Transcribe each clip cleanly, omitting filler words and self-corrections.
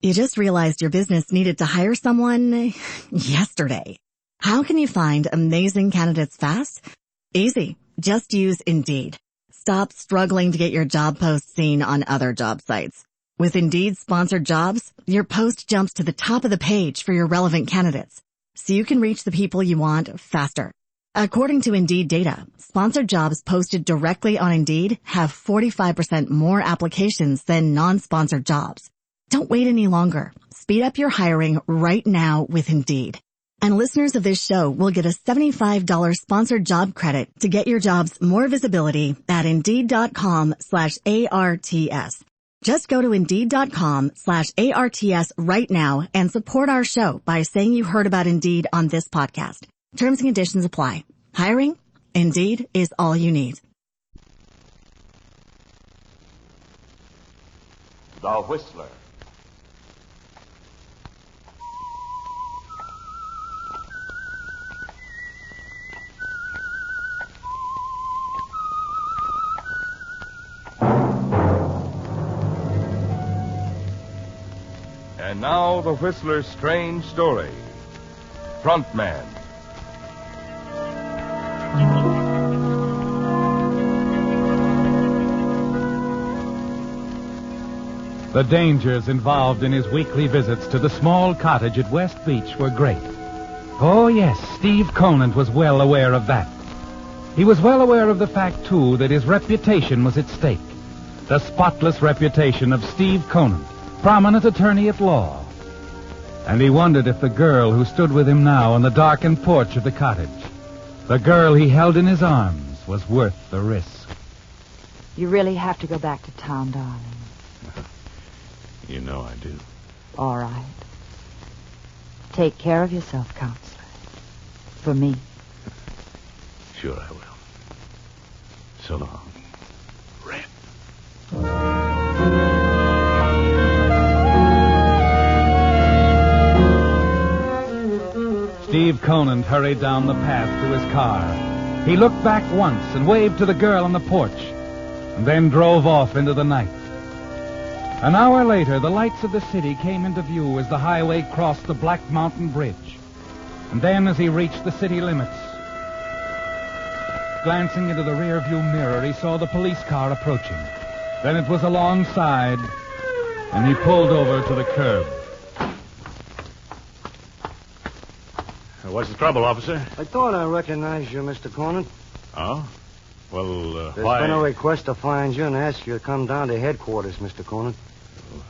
You just realized your business needed to hire someone yesterday. How can you find amazing candidates fast? Easy. Just use Indeed. Stop struggling to get your job post seen on other job sites. With Indeed sponsored jobs, your post jumps to the top of the page for your relevant candidates, so you can reach the people you want faster. According to Indeed data, sponsored jobs posted directly on Indeed have 45% more applications than non-sponsored jobs. Don't wait any longer. Speed up your hiring right now with Indeed. And listeners of this show will get a $75 sponsored job credit to get your jobs more visibility at Indeed.com/ARTS. Just go to Indeed.com/ARTS right now and support our show by saying you heard about Indeed on this podcast. Terms and conditions apply. Hiring? Indeed is all you need. The Whistler. And now, the Whistler's strange story. Frontman. The dangers involved in his weekly visits to the small cottage at West Beach were great. Oh, yes, Steve Conant was well aware of that. He was well aware of the fact, too, that his reputation was at stake. The spotless reputation of Steve Conant, prominent attorney at law. And he wondered if the girl who stood with him now on the darkened porch of the cottage, the girl he held in his arms, was worth the risk. You really have to go back to town, darling. You know I do. All right. Take care of yourself, counselor. For me. Sure I will. So long, Red. Steve Conant hurried down the path to his car. He looked back once and waved to the girl on the porch, and then drove off into the night. An hour later, the lights of the city came into view as the highway crossed the Black Mountain Bridge. And then, as he reached the city limits, glancing into the rearview mirror, he saw the police car approaching. Then it was alongside, and he pulled over to the curb. What's the trouble, officer? I thought I recognized you, Mr. Conant. Oh? Well, There's why? been a request to find you and ask you to come down to headquarters, Mr. Conant.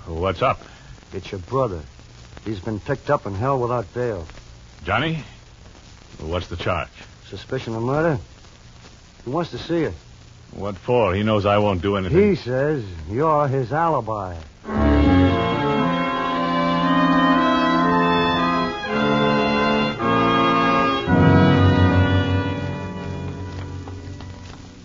What's up? It's your brother. He's been picked up and held without bail. Johnny? What's the charge? Suspicion of murder? He wants to see you. What for? He knows I won't do anything. He says you're his alibi.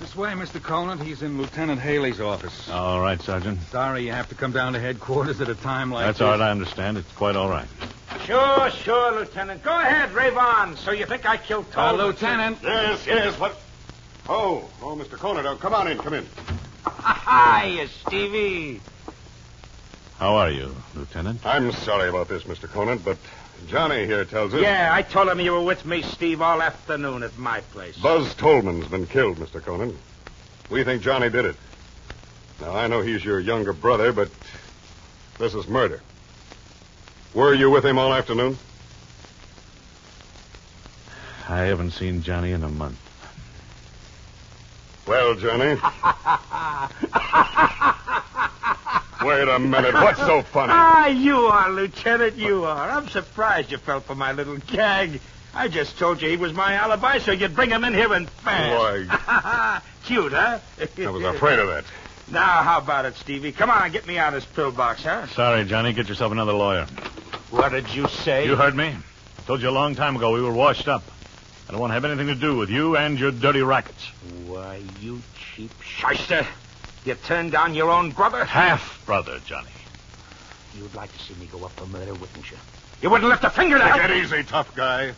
This way, Mr. Conant. He's in Lieutenant Haley's office. All right, Sergeant. Sorry you have to come down to headquarters at a time like That's this. all right, I understand. It's quite all right. Sure, Lieutenant. Go ahead, rave on. So you think I killed Tolman? Lieutenant. Yes, what? Oh, Mr. Conant, come on in, come in. Hi, Stevie. How are you, Lieutenant? I'm sorry about this, Mr. Conant, but Johnny here tells us... Yeah, I told him you were with me, Steve, all afternoon at my place. Buzz Tolman's been killed, Mr. Conant. We think Johnny did it. Now, I know he's your younger brother, but this is murder. Were you with him all afternoon? I haven't seen Johnny in a month. Well, Johnny. Wait a minute. What's so funny? You are, Lieutenant, you are. I'm surprised you fell for my little gag. I just told you he was my alibi so you'd bring him in here and fast. Why, cute, huh? I was afraid of that. Now, how about it, Stevie? Come on, get me out of this pillbox, huh? Sorry, Johnny. Get yourself another lawyer. What did you say? You heard me. I told you a long time ago we were washed up. I don't want to have anything to do with you and your dirty rackets. Why, you cheap shyster. You turned down your own brother? Half-brother, Johnny. You'd like to see me go up for murder, wouldn't you? You wouldn't lift a finger to help Take me. it easy, tough guy.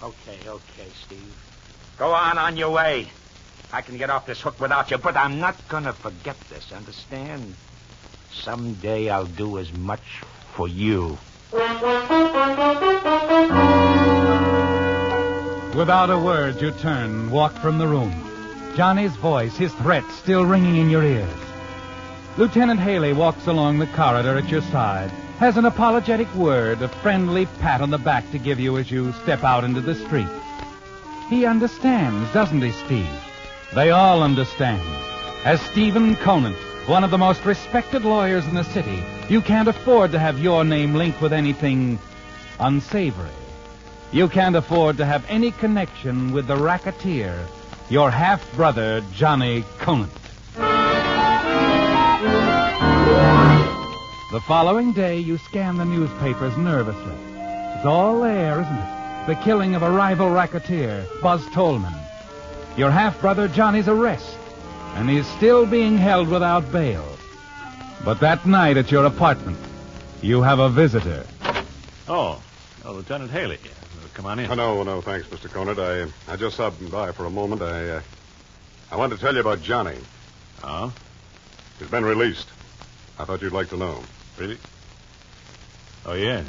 Okay, Steve. Go on your way. I can get off this hook without you, but I'm not going to forget this, understand? Someday I'll do as much for you. Without a word, you turn and walk from the room. Johnny's voice, his threat, still ringing in your ears. Lieutenant Haley walks along the corridor at your side, has an apologetic word, a friendly pat on the back to give you as you step out into the street. He understands, doesn't he, Steve? They all understand. As Stephen Conant, one of the most respected lawyers in the city, you can't afford to have your name linked with anything unsavory. You can't afford to have any connection with the racketeer, your half-brother, Johnny Conant. The following day, you scan the newspapers nervously. It's all there, isn't it? The killing of a rival racketeer, Buzz Tolman. Your half-brother Johnny's arrest, and he's still being held without bail. But that night at your apartment, you have a visitor. Oh, Lieutenant Haley. Come on in. Oh, no, thanks, Mr. Conant. I just stopped by for a moment. I wanted to tell you about Johnny. Oh? He's been released. I thought you'd like to know. Really? Oh, yes,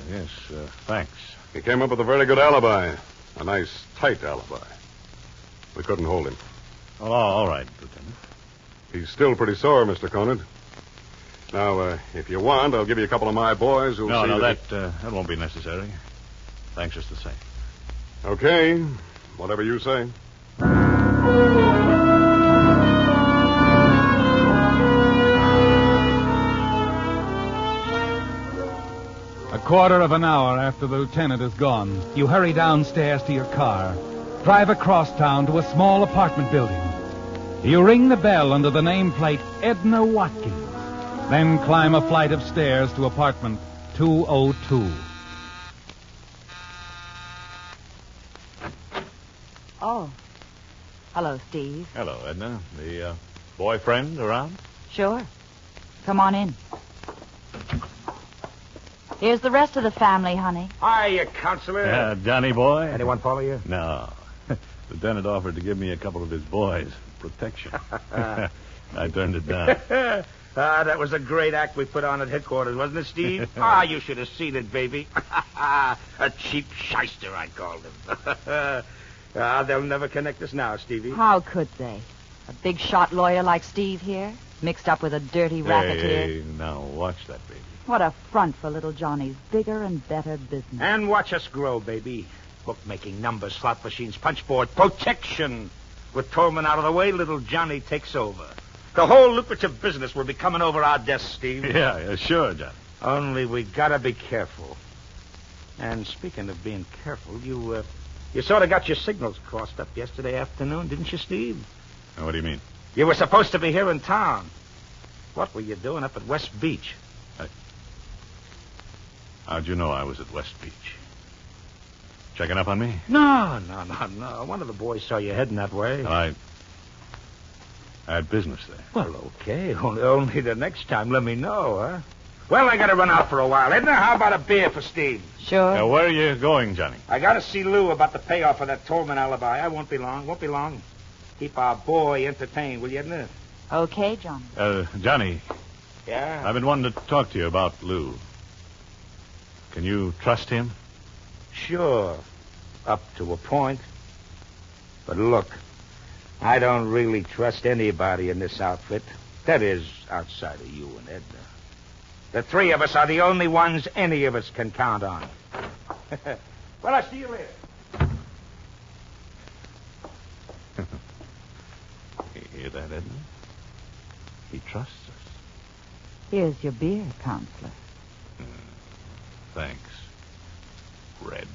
thanks. He came up with a very good alibi. A nice, tight alibi. We couldn't hold him. Oh, all right, Lieutenant. He's still pretty sore, Mr. Conant. Now, if you want, I'll give you a couple of my boys who'll see that won't be necessary. Thanks just the same. Okay, whatever you say. A quarter of an hour after the lieutenant is gone, you hurry downstairs to your car, drive across town to a small apartment building. You ring the bell under the nameplate Edna Watkins, then climb a flight of stairs to apartment 202. Oh. Hello, Steve. Hello, Edna. The boyfriend around? Sure. Come on in. Here's the rest of the family, honey. Hiya, Counselor. Johnny boy? Anyone follow you? No. Lieutenant offered to give me a couple of his boys. Protection. I turned it down. That was a great act we put on at headquarters, wasn't it, Steve? You should have seen it, baby. A cheap shyster, I called him. They'll never connect us now, Stevie. How could they? A big shot lawyer like Steve here, mixed up with a dirty racketeer. Hey, now watch that, baby. What a front for little Johnny's bigger and better business. And watch us grow, baby. Bookmaking, numbers, slot machines, punchboard, protection. With Tolman out of the way, little Johnny takes over. The whole lucrative business will be coming over our desks, Steve. Yeah, sure, Johnny. Only we gotta be careful. And speaking of being careful, you sort of got your signals crossed up yesterday afternoon, didn't you, Steve? What do you mean? You were supposed to be here in town. What were you doing up at West Beach? How'd you know I was at West Beach? Checking up on me? No. One of the boys saw you heading that way. I had business there. Well, okay. Only the next time let me know, huh? Well, I gotta run out for a while. Edna, how about a beer for Steve? Sure. Where are you going, Johnny? I gotta see Lou about the payoff of that Tolman alibi. I won't be long. Keep our boy entertained, will you, Edna? Okay, John. Johnny. Yeah? I've been wanting to talk to you about Lou. Can you trust him? Sure. Up to a point. But look, I don't really trust anybody in this outfit. That is, outside of you and Edna. The three of us are the only ones any of us can count on. Well, I'll see you later. You hear that, Edna? He trusts us. Here's your beer, Counselor. Thanks, Red.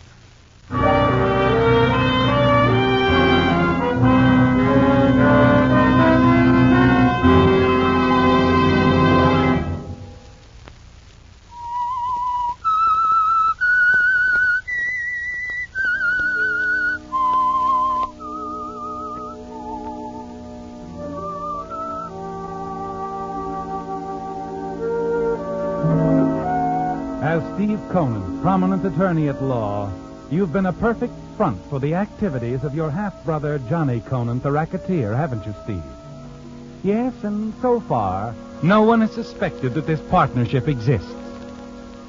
As Steve Conant, prominent attorney at law, you've been a perfect front for the activities of your half-brother Johnny Conant, the racketeer, haven't you, Steve? Yes, and so far, no one has suspected that this partnership exists.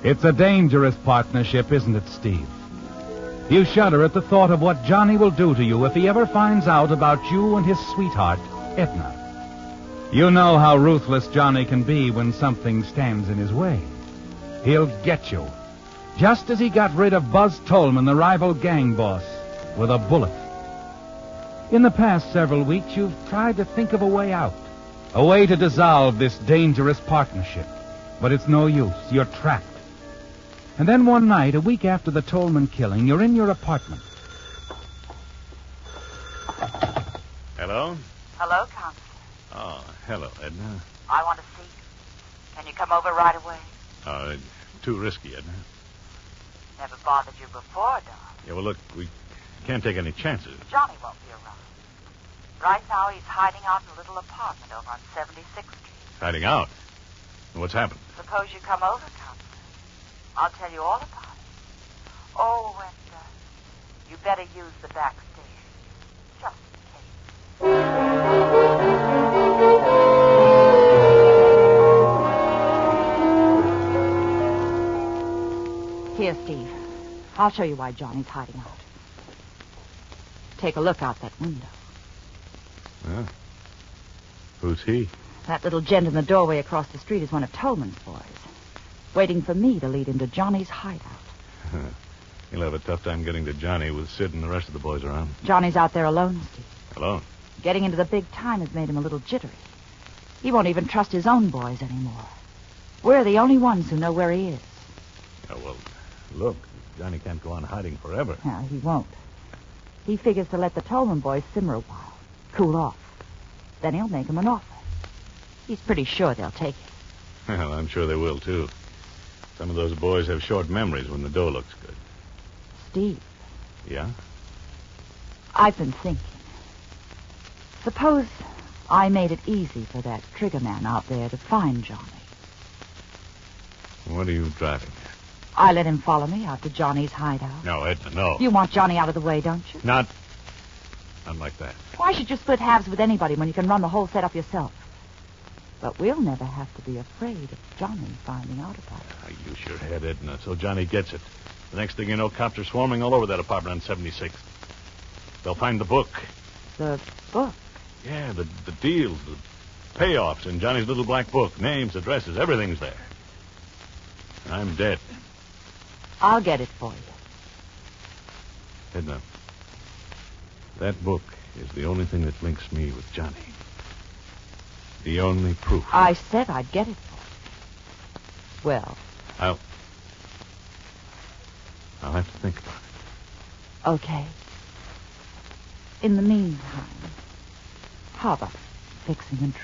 It's a dangerous partnership, isn't it, Steve? You shudder at the thought of what Johnny will do to you if he ever finds out about you and his sweetheart, Edna. You know how ruthless Johnny can be when something stands in his way. He'll get you, just as he got rid of Buzz Tolman, the rival gang boss, with a bullet. In the past several weeks, you've tried to think of a way out, a way to dissolve this dangerous partnership. But it's no use. You're trapped. And then one night, a week after the Tolman killing, you're in your apartment. Hello? Hello, Counselor. Oh, hello, Edna. I want to see you. Can you come over right away? Too risky, Edna. Never bothered you before, Don. Yeah, well, look, we can't take any chances. Johnny won't be around. Right now, he's hiding out in a little apartment over on 76th Street. Hiding out? What's happened? Suppose you come over, Counselor. I'll tell you all about it. Oh, and you better use the back stairs. Just in case. Here, Steve. I'll show you why Johnny's hiding out. Take a look out that window. Well, who's he? That little gent in the doorway across the street is one of Tolman's boys, waiting for me to lead him to Johnny's hideout. He'll have a tough time getting to Johnny with Sid and the rest of the boys around. Johnny's out there alone, Steve. Alone? Getting into the big time has made him a little jittery. He won't even trust his own boys anymore. We're the only ones who know where he is. Yeah, well, look, Johnny can't go on hiding forever. No, he won't. He figures to let the Tolman boys simmer a while, cool off. Then he'll make them an offer. He's pretty sure they'll take it. Well, I'm sure they will, too. Some of those boys have short memories when the dough looks good. Steve. Yeah? I've been thinking. Suppose I made it easy for that trigger man out there to find Johnny. What are you driving at? I let him follow me out to Johnny's hideout. No, Edna, no. You want Johnny out of the way, don't you? Not like that. Why should you split halves with anybody when you can run the whole setup yourself? But we'll never have to be afraid of Johnny finding out about it. Use your head, Edna, so Johnny gets it. The next thing you know, cops are swarming all over that apartment on 76th. They'll find the book. The book? Yeah, the deals, the payoffs in Johnny's little black book. Names, addresses, everything's there. I'm dead. I'll get it for you. Edna, that book is the only thing that links me with Johnny. The only proof. I said I'd get it for you. Well. I'll have to think about it. Okay. In the meantime, how about fixing a drink?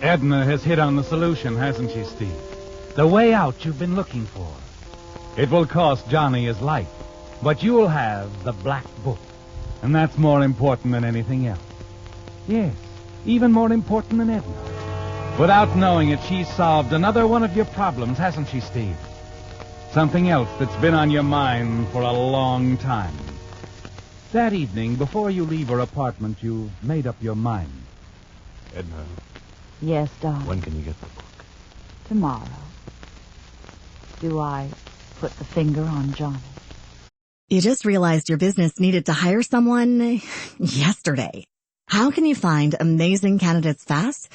Edna has hit on the solution, hasn't she, Steve? The way out you've been looking for. It will cost Johnny his life, but you'll have the black book. And that's more important than anything else. Yes, even more important than Edna. Without knowing it, she's solved another one of your problems, hasn't she, Steve? Something else that's been on your mind for a long time. That evening, before you leave her apartment, you've made up your mind. Edna, Yes, darling. when can you get the book? Tomorrow. Do I put the finger on Johnny? You just realized your business needed to hire someone yesterday. How can you find amazing candidates fast?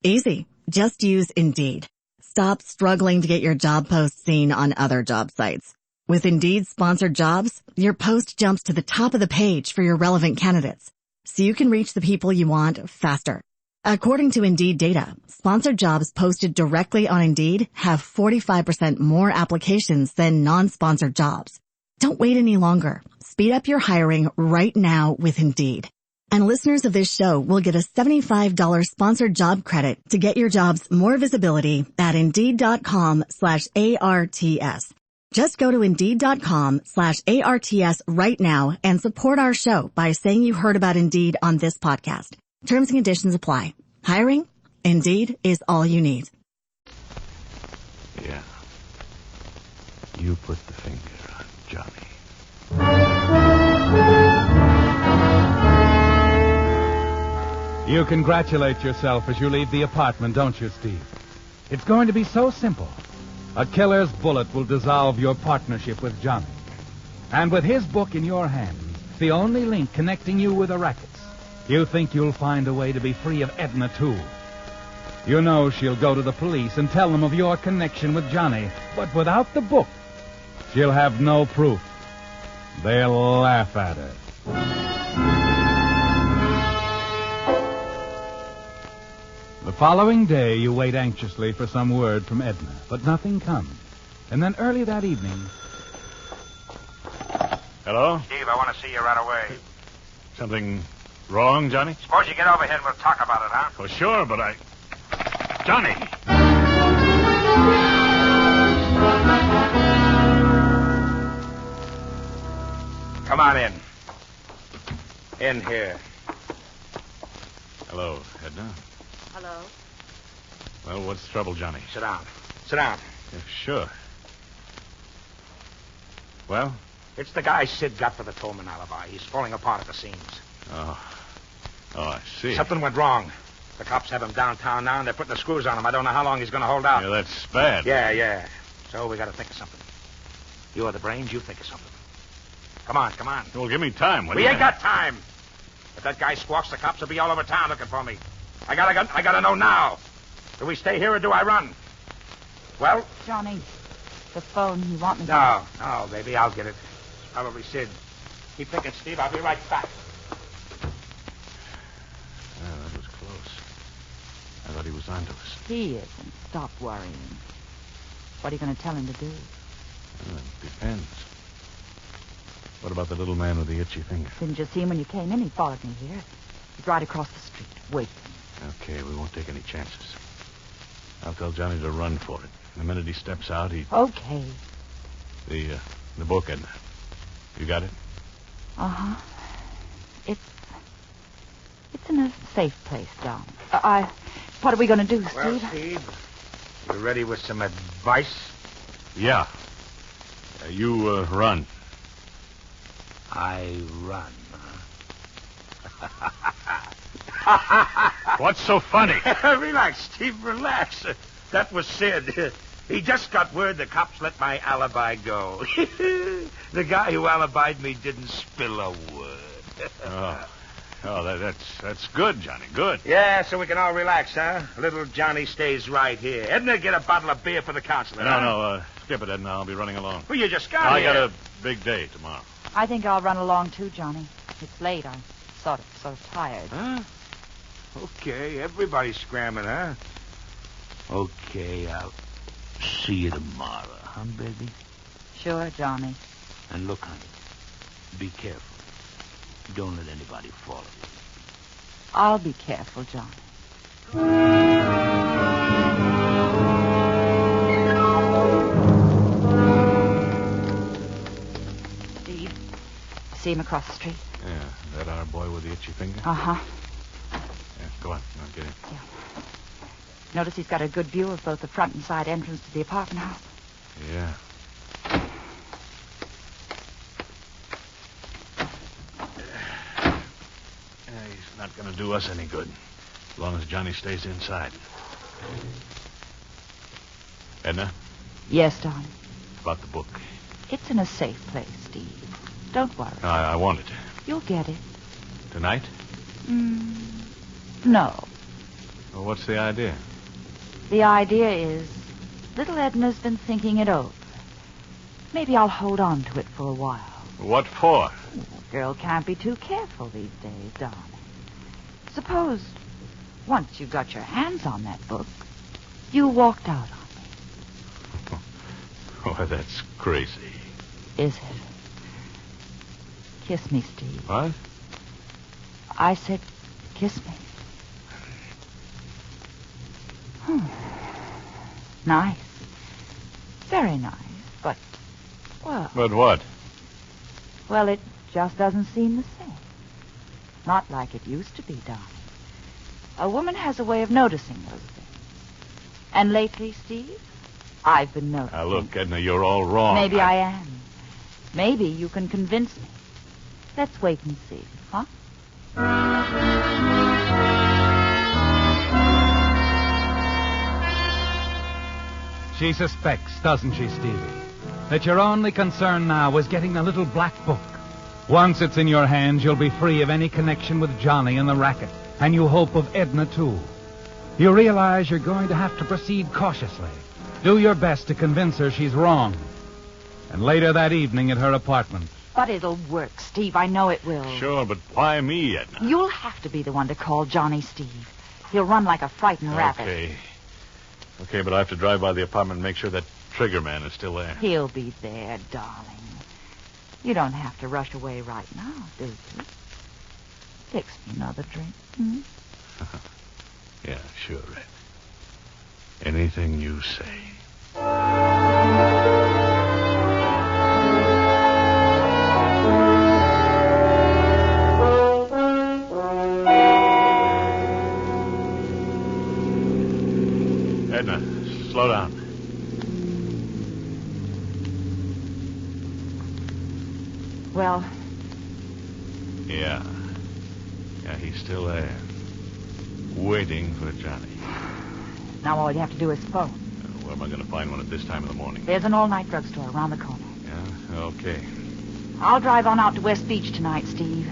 Easy. Just use Indeed. Stop struggling to get your job post seen on other job sites. With Indeed sponsored jobs, your post jumps to the top of the page for your relevant candidates, so you can reach the people you want faster. According to Indeed data, sponsored jobs posted directly on Indeed have 45% more applications than non-sponsored jobs. Don't wait any longer. Speed up your hiring right now with Indeed. And listeners of this show will get a $75 sponsored job credit to get your jobs more visibility at Indeed.com/ARTS. Just go to Indeed.com/ARTS right now and support our show by saying you heard about Indeed on this podcast. Terms and conditions apply. Hiring? Indeed is all you need. Yeah. You put the finger on Johnny. You congratulate yourself as you leave the apartment, don't you, Steve? It's going to be so simple. A killer's bullet will dissolve your partnership with Johnny. And with his book in your hands, the only link connecting you with the rackets, you think you'll find a way to be free of Edna, too. You know she'll go to the police and tell them of your connection with Johnny, but without the book, she'll have no proof. They'll laugh at her. The following day, you wait anxiously for some word from Edna, but nothing comes. And then early that evening... Hello? Steve, I want to see you right away. Something wrong, Johnny? Suppose you get over here and we'll talk about it, huh? Oh, sure, but Johnny! Come on in. In here. Hello, Edna. Hello? Well, what's the trouble, Johnny? Sit down. Sit down. Yeah, sure. Well? It's the guy Sid got for the Tolman alibi. He's falling apart at the seams. Oh, I see. Something went wrong. The cops have him downtown now, and they're putting the screws on him. I don't know how long he's going to hold out. Yeah, that's bad. Yeah. So we got to think of something. You are the brains. You think of something. Come on. Well, give me time. We ain't got time. If that guy squawks, the cops will be all over town looking for me. I gotta know now. Do we stay here or do I run? Well? Johnny, the phone, you want me to... No, baby, I'll get it. It's probably Sid. Keep thinking, Steve. I'll be right back. Yeah, that was close. I thought he was onto us. He isn't. Stop worrying. What are you going to tell him to do? Well, it depends. What about the little man with the itchy finger? Didn't you see him when you came in? He followed me here. He's right across the street. Wait. Okay, we won't take any chances. I'll tell Johnny to run for it. The minute he steps out, Okay. The book, Edna. You got it? Uh-huh. It's in a safe place, John. What are we going to do, Steve? Well, Steve, you ready with some advice? Yeah. You run. I run. What's so funny? Relax, Steve, relax. That was Sid. He just got word the cops let my alibi go. The guy who alibied me didn't spill a word. That's good, Johnny. Good. Yeah, so we can all relax, huh? Little Johnny stays right here. Edna, get a bottle of beer for the counselor. No, skip it, Edna. I'll be running along. Well, you just got here. I got a big day tomorrow. I think I'll run along too, Johnny. It's late. I'm sort of tired. Huh? Okay, everybody's scrambling, huh? Okay, I'll see you tomorrow, huh, baby? Sure, Johnny. And look, honey, be careful. Don't let anybody follow you. I'll be careful, Johnny. Steve, see him across the street? Yeah, that our boy with the itchy finger? Uh-huh. Yeah, go on. I'll get in. Yeah. Notice he's got a good view of both the front and side entrance to the apartment house. Yeah. He's not going to do us any good, as long as Johnny stays inside. Edna? Yes, darling. About the book. It's in a safe place, Steve. Don't worry. I want it. You'll get it. Tonight? No. Well, what's the idea? The idea is, little Edna's been thinking it over. Maybe I'll hold on to it for a while. What for? A girl can't be too careful these days, darling. Suppose, once you got your hands on that book, you walked out on me. Oh, that's crazy. Is it? Kiss me, Steve. What? I said, kiss me. Nice. Very nice, but, well... But what? Well, it just doesn't seem the same. Not like it used to be, darling. A woman has a way of noticing those things. And lately, Steve, I've been noticing. Now, look, Edna, you're all wrong. Maybe I am. Maybe you can convince me. Let's wait and see, huh? She suspects, doesn't she, Stevie, that your only concern now is getting the little black book. Once it's in your hands, you'll be free of any connection with Johnny and the racket, and you hope of Edna, too. You realize you're going to have to proceed cautiously. Do your best to convince her she's wrong. And later that evening at her apartment. But it'll work, Steve. I know it will. Sure, but why me, Edna? You'll have to be the one to call Johnny, Steve. He'll run like a frightened rabbit. Okay, but I have to drive by the apartment and make sure that trigger man is still there. He'll be there, darling. You don't have to rush away right now, do you? Fix me another drink. Hmm? Yeah, sure, Red. Anything you say. Edna, slow down. Well, Yeah, he's still there. Waiting for Johnny. now all you have to do is phone. Where am I going to find one at this time of the morning? There's an all-night drugstore around the corner. Yeah, okay. I'll drive on out to West Beach tonight, Steve.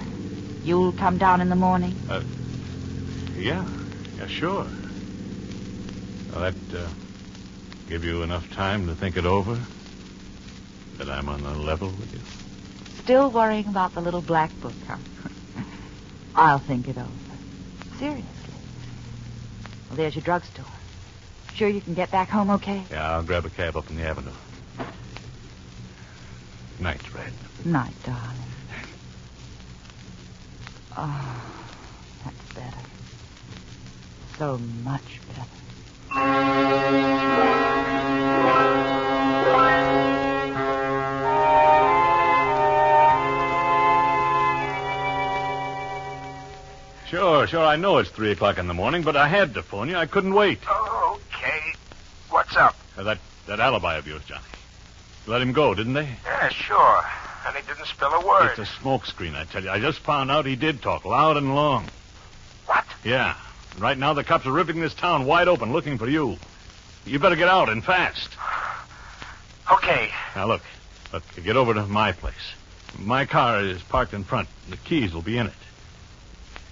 You'll come down in the morning? Yeah, sure. Will that give you enough time to think it over? That I'm on the level with you? Still worrying about the little black book, huh? I'll think it over. Seriously. Well, there's your drugstore. Sure you can get back home okay? Yeah, I'll grab a cab up on the avenue. Night, Red. Night, darling. Oh, that's better. So much better. Sure, I know it's 3 o'clock in the morning, but I had to phone you. I couldn't wait. Oh, okay. What's up? That alibi of yours, Johnny. Let him go, didn't they? Yeah, sure. And he didn't spill a word. It's a smokescreen, I tell you. I just found out he did talk loud and long. What? Yeah. Right now, the cops are ripping this town wide open looking for you. You better get out and fast. Okay. Now, look, get over to my place. My car is parked in front. The keys will be in it.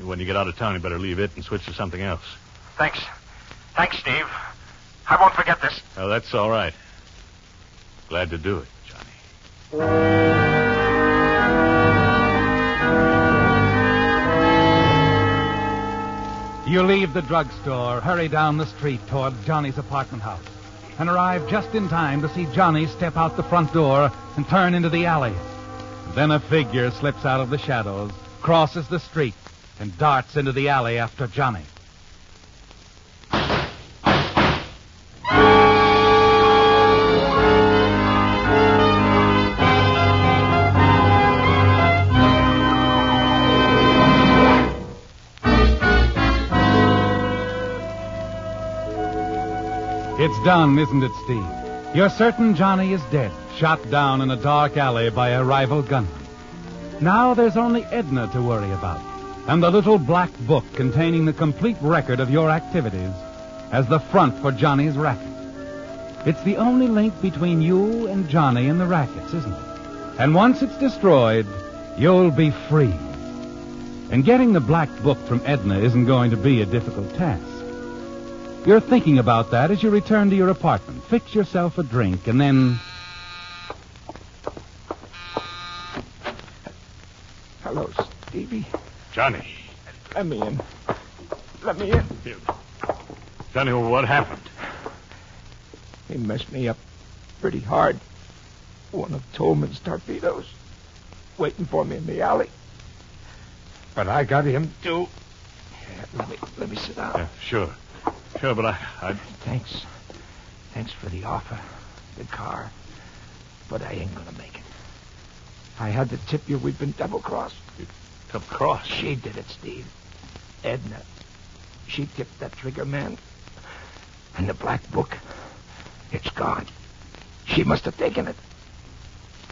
When you get out of town, you better leave it and switch to something else. Thanks. Thanks, Steve. I won't forget this. Oh, that's all right. Glad to do it, Johnny. You leave the drugstore, hurry down the street toward Johnny's apartment house, and arrive just in time to see Johnny step out the front door and turn into the alley. Then a figure slips out of the shadows, crosses the street, and darts into the alley after Johnny. It's done, isn't it, Steve? You're certain Johnny is dead, shot down in a dark alley by a rival gunman. Now there's only Edna to worry about, and the little black book containing the complete record of your activities as the front for Johnny's racket. It's the only link between you and Johnny and the rackets, isn't it? And once it's destroyed, you'll be free. And getting the black book from Edna isn't going to be a difficult task. You're thinking about that as you return to your apartment. Fix yourself a drink, and then... Hello, Stevie. Johnny. Let me in. Let me in. Johnny, what happened? He messed me up pretty hard. One of Tolman's torpedoes waiting for me in the alley. But I got him, too. Yeah, let me sit down. Yeah, sure. Sure, but I... Thanks. Thanks for the offer. The car. But I ain't gonna make it. I had to tip you we've been double-crossed. Double-crossed? She did it, Steve. Edna. She tipped that trigger man. And the black book, it's gone. She must have taken it.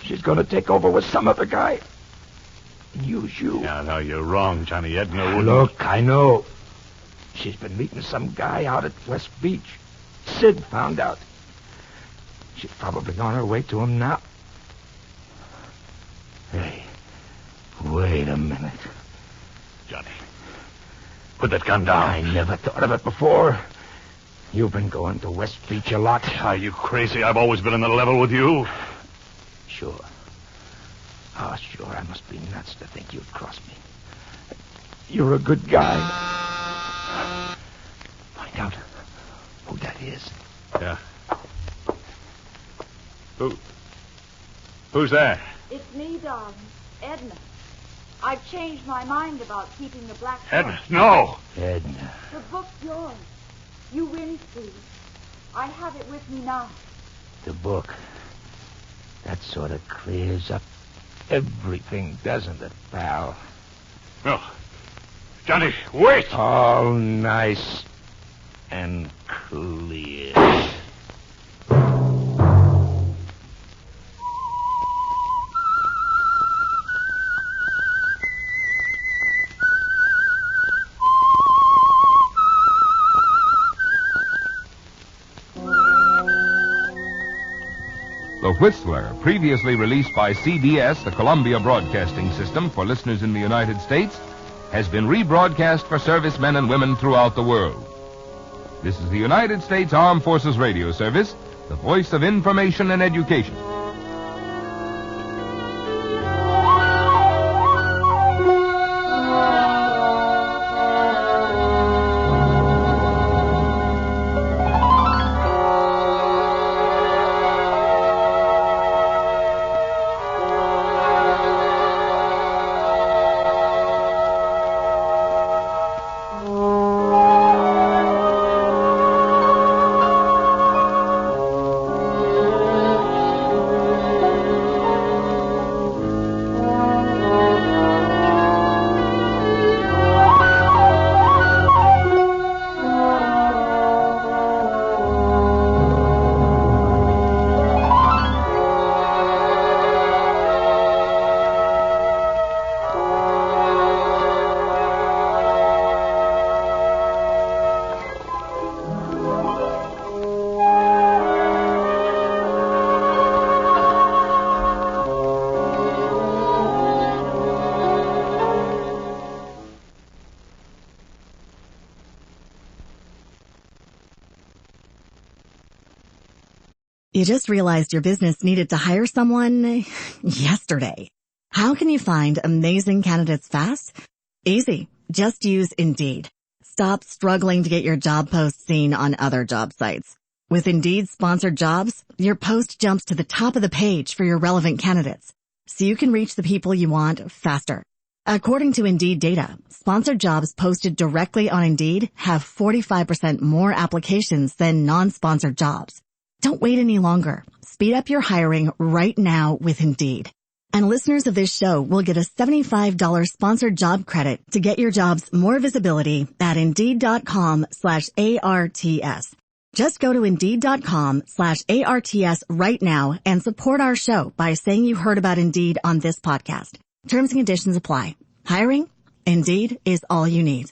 She's gonna take over with some other guy. And use you. Yeah, no, you're wrong, Johnny. Edna wouldn't... Look, I know. She's been meeting some guy out at West Beach. Sid found out. She's probably on her way to him now. Hey, wait a minute. Johnny, put that gun down. I never thought of it before. You've been going to West Beach a lot. Are you crazy? I've always been on the level with you. Sure. Oh, sure, I must be nuts to think you'd cross me. You're a good guy. Find out who that is. Yeah. Who's there? It's me, darling. Edna. I've changed my mind about keeping the black book. Edna, no! Edna. The book's yours. You win, Steve. I have it with me now. The book. That sort of clears up everything, doesn't it, pal? No. Johnny, wait! All nice and clear. The Whistler, previously released by CBS, the Columbia Broadcasting System, for listeners in the United States, has been rebroadcast for servicemen and women throughout the world. This is the United States Armed Forces Radio Service, the voice of information and education. You just realized your business needed to hire someone yesterday. How can you find amazing candidates fast? Easy. Just use Indeed. Stop struggling to get your job post seen on other job sites. With Indeed sponsored jobs, your post jumps to the top of the page for your relevant candidates, so you can reach the people you want faster. According to Indeed data, sponsored jobs posted directly on Indeed have 45% more applications than non-sponsored jobs. Don't wait any longer. Speed up your hiring right now with Indeed. And listeners of this show will get a $75 sponsored job credit to get your jobs more visibility at Indeed.com/ARTS. Just go to Indeed.com/ARTS right now and support our show by saying you heard about Indeed on this podcast. Terms and conditions apply. Hiring? Indeed is all you need.